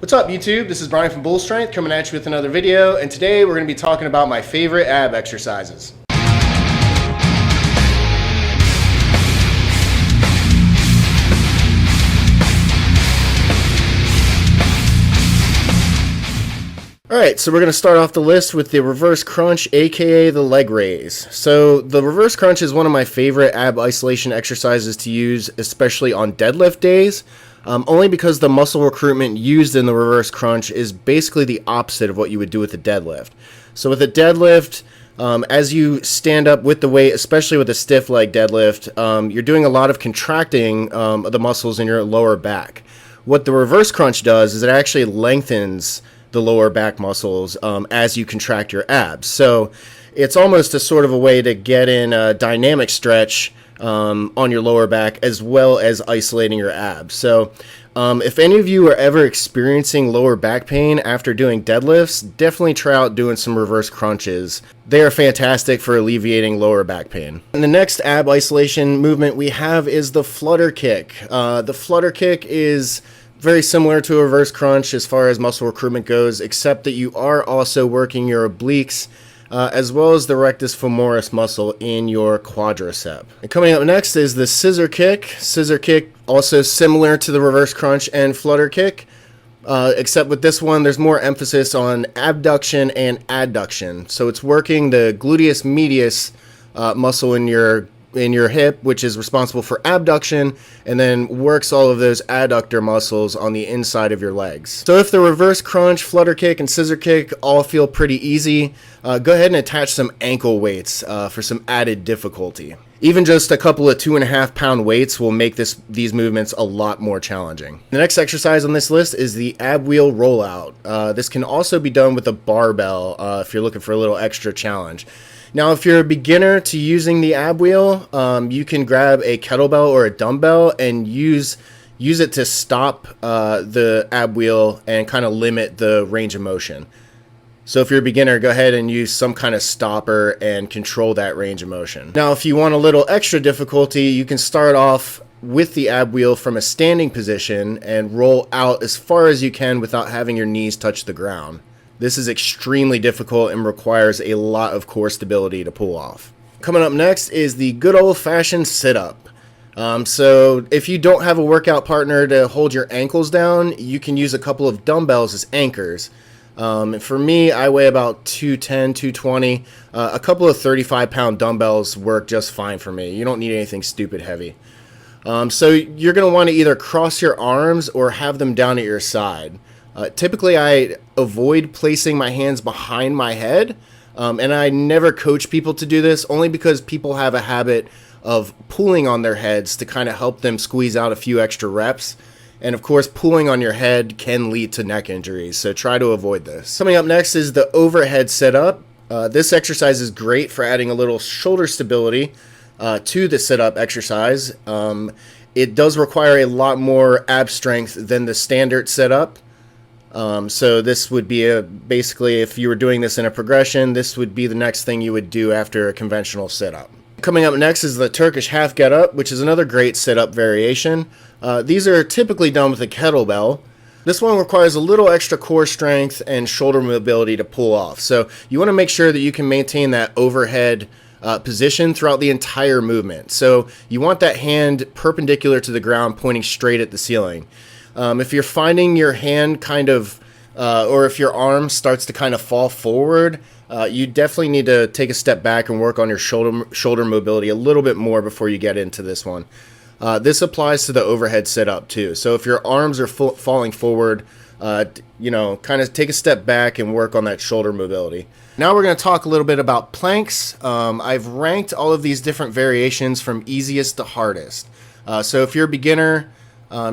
What's up YouTube? This is Brian from Bull Strength coming at you with another video, and today we're going to be talking about my favorite ab exercises. Alright, so we're going to start off the list with the reverse crunch, aka the leg raise. So the reverse crunch is one of my favorite ab isolation exercises to use, especially on deadlift days, only because the muscle recruitment used in the reverse crunch is basically the opposite of what you would do with a deadlift. So with a deadlift, as you stand up with the weight, especially with a stiff leg deadlift, you're doing a lot of contracting of the muscles in your lower back. What the reverse crunch does is it actually lengthens the lower back muscles as you contract your abs. So it's almost a sort of a way to get in a dynamic stretch on your lower back as well as isolating your abs. So if any of you are ever experiencing lower back pain after doing deadlifts, definitely try out doing some reverse crunches. They are fantastic for alleviating lower back pain. And the next ab isolation movement we have is the Flutter Kick. The Flutter Kick is very similar to a reverse crunch as far as muscle recruitment goes, except that you are also working your obliques as well as the rectus femoris muscle in your quadricep. And coming up next is the Scissor Kick. Scissor Kick, also similar to the reverse crunch and Flutter Kick, except with this one there's more emphasis on abduction and adduction. So it's working the gluteus medius muscle in your hip, which is responsible for abduction, and then works all of those adductor muscles on the inside of your legs. So if the reverse crunch, Flutter Kick, and Scissor Kick all feel pretty easy, go ahead and attach some ankle weights for some added difficulty. Even just a couple of 2.5 pound weights will make these movements a lot more challenging. The next exercise on this list is the ab wheel rollout. This can also be done with a barbell if you're looking for a little extra challenge. Now, if you're a beginner to using the ab wheel, you can grab a kettlebell or a dumbbell and use it to stop the ab wheel and kind of limit the range of motion. So if you're a beginner, go ahead and use some kind of stopper and control that range of motion. Now, if you want a little extra difficulty, you can start off with the ab wheel from a standing position and roll out as far as you can without having your knees touch the ground. This is extremely difficult and requires a lot of core stability to pull off. Coming up next is the good old-fashioned sit-up. So if you don't have a workout partner to hold your ankles down, you can use a couple of dumbbells as anchors. For me, I weigh about 210, 220. A couple of 35-pound dumbbells work just fine for me. You don't need anything stupid heavy. So you're going to want to either cross your arms or have them down at your side. Typically, I avoid placing my hands behind my head, and I never coach people to do this, only because people have a habit of pulling on their heads to kind of help them squeeze out a few extra reps. And of course, pulling on your head can lead to neck injuries, so try to avoid this. Coming up next is the overhead sit-up. This exercise is great for adding a little shoulder stability to the sit-up exercise. It does require a lot more ab strength than the standard sit-up. So this would be basically, if you were doing this in a progression, this would be the next thing you would do after a conventional sit-up. Coming up next is the Turkish Half Get Up, which is another great sit-up variation. These are typically done with a kettlebell. This one requires a little extra core strength and shoulder mobility to pull off. So you want to make sure that you can maintain that overhead position throughout the entire movement. So you want that hand perpendicular to the ground, pointing straight at the ceiling. If you're finding your hand kind of, or if your arm starts to kind of fall forward, you definitely need to take a step back and work on your shoulder mobility a little bit more before you get into this one. This applies to the overhead sit-up too. So if your arms are falling forward, kind of take a step back and work on that shoulder mobility. Now we're going to talk a little bit about planks. I've ranked all of these different variations from easiest to hardest. So if you're a beginner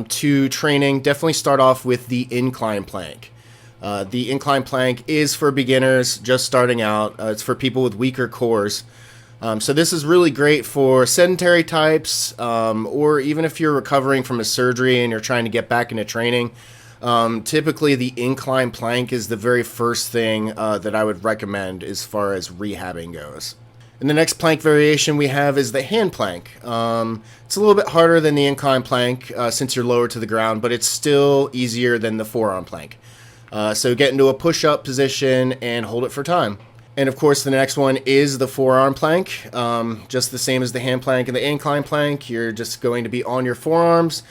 to training, definitely start off with the Incline Plank. The Incline Plank is for beginners just starting out. It's for people with weaker cores. So this is really great for sedentary types, or even if you're recovering from a surgery and you're trying to get back into training. Typically the Incline Plank is the very first thing that I would recommend as far as rehabbing goes. And the next plank variation we have is the hand plank. It's a little bit harder than the incline plank since you're lower to the ground, but it's still easier than the forearm plank. So get into a push-up position and hold it for time. And of course the next one is the forearm plank. Just the same as the hand plank and the incline plank. You're just going to be on your forearms.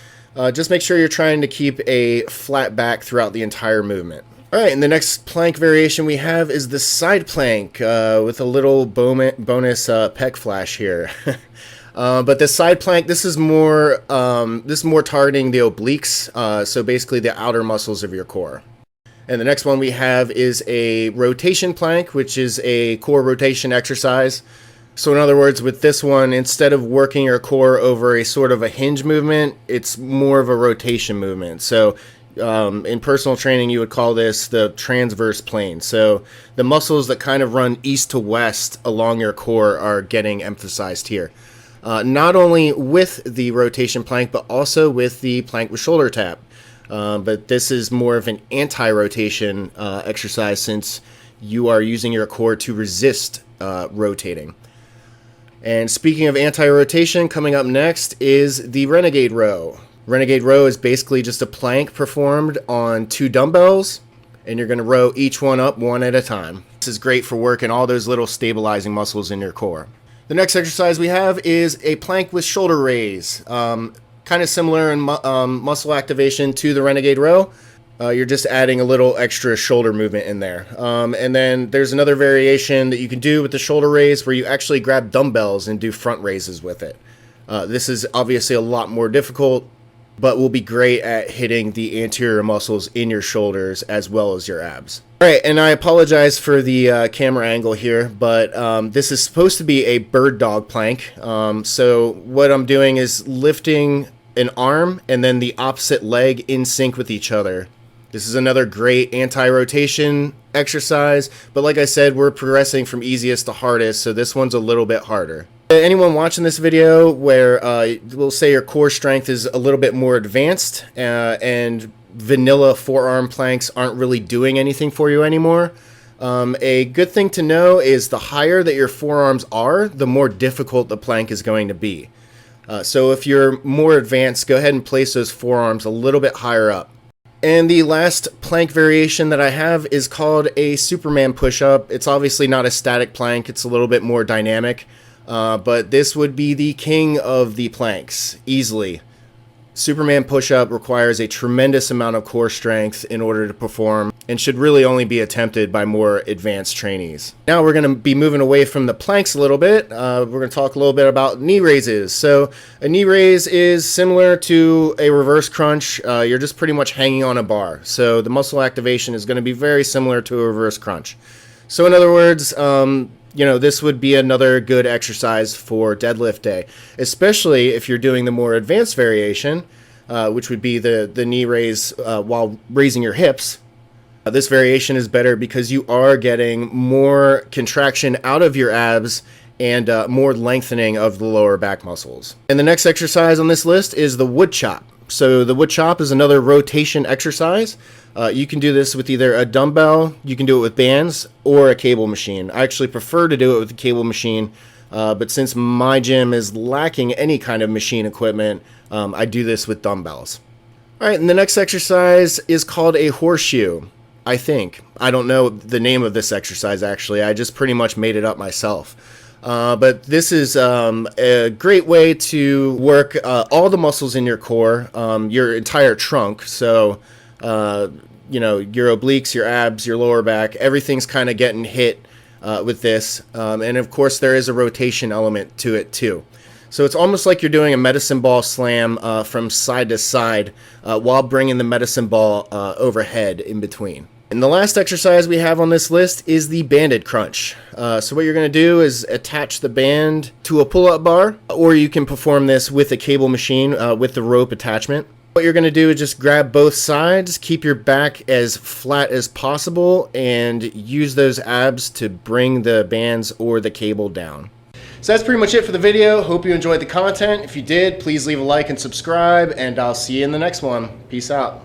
Just make sure you're trying to keep a flat back throughout the entire movement. Alright, and the next plank variation we have is the side plank with a little bonus pec flash here. But the side plank, this is more targeting the obliques, so basically the outer muscles of your core. And the next one we have is a rotation plank, which is a core rotation exercise. So in other words, with this one, instead of working your core over a sort of a hinge movement, it's more of a rotation movement. So in personal training, you would call this the transverse plane. So the muscles that kind of run east to west along your core are getting emphasized here. Not only with the rotation plank, but also with the plank with shoulder tap. But this is more of an anti-rotation exercise since you are using your core to resist rotating. And speaking of anti-rotation, coming up next is the Renegade Row. Renegade Row is basically just a plank performed on 2 dumbbells, and you're going to row each one up one at a time. This is great for working all those little stabilizing muscles in your core. The next exercise we have is a plank with shoulder raise. Kind of similar in muscle activation to the Renegade Row. You're just adding a little extra shoulder movement in there. And then there's another variation that you can do with the shoulder raise where you actually grab dumbbells and do front raises with it. This is obviously a lot more difficult, but will be great at hitting the anterior muscles in your shoulders as well as your abs. Alright, and I apologize for the camera angle here, but this is supposed to be a bird dog plank. So what I'm doing is lifting an arm and then the opposite leg in sync with each other. This is another great anti-rotation exercise, but like I said, we're progressing from easiest to hardest, so this one's a little bit harder. Anyone watching this video where we'll say your core strength is a little bit more advanced and vanilla forearm planks aren't really doing anything for you anymore, a good thing to know is the higher that your forearms are, the more difficult the plank is going to be. So if you're more advanced, go ahead and place those forearms a little bit higher up. And the last plank variation that I have is called a Superman push-up. It's obviously not a static plank, it's a little bit more dynamic. But this would be the king of the planks, easily. Superman push-up requires a tremendous amount of core strength in order to perform and should really only be attempted by more advanced trainees. Now we're going to be moving away from the planks a little bit. We're going to talk a little bit about knee raises. So a knee raise is similar to a reverse crunch. You're just pretty much hanging on a bar. So the muscle activation is going to be very similar to a reverse crunch. So in other words, this would be another good exercise for deadlift day, especially if you're doing the more advanced variation, which would be the knee raise while raising your hips. This variation is better because you are getting more contraction out of your abs and more lengthening of the lower back muscles. And the next exercise on this list is the Woodchop. So the Woodchop is another rotation exercise. You can do this with either a dumbbell, you can do it with bands, or a cable machine. I actually prefer to do it with a cable machine, but since my gym is lacking any kind of machine equipment, I do this with dumbbells. Alright, and the next exercise is called a horseshoe, I think. I don't know the name of this exercise actually, I just pretty much made it up myself. But this is a great way to work all the muscles in your core, your entire trunk. So, your obliques, your abs, your lower back, everything's kind of getting hit with this. And of course, there is a rotation element to it too. So it's almost like you're doing a medicine ball slam from side to side while bringing the medicine ball overhead in between. And the last exercise we have on this list is the banded crunch. So what you're going to do is attach the band to a pull-up bar, or you can perform this with a cable machine with the rope attachment. What you're going to do is just grab both sides, keep your back as flat as possible, and use those abs to bring the bands or the cable down. So that's pretty much it for the video. Hope you enjoyed the content. If you did, please leave a like and subscribe, and I'll see you in the next one. Peace out.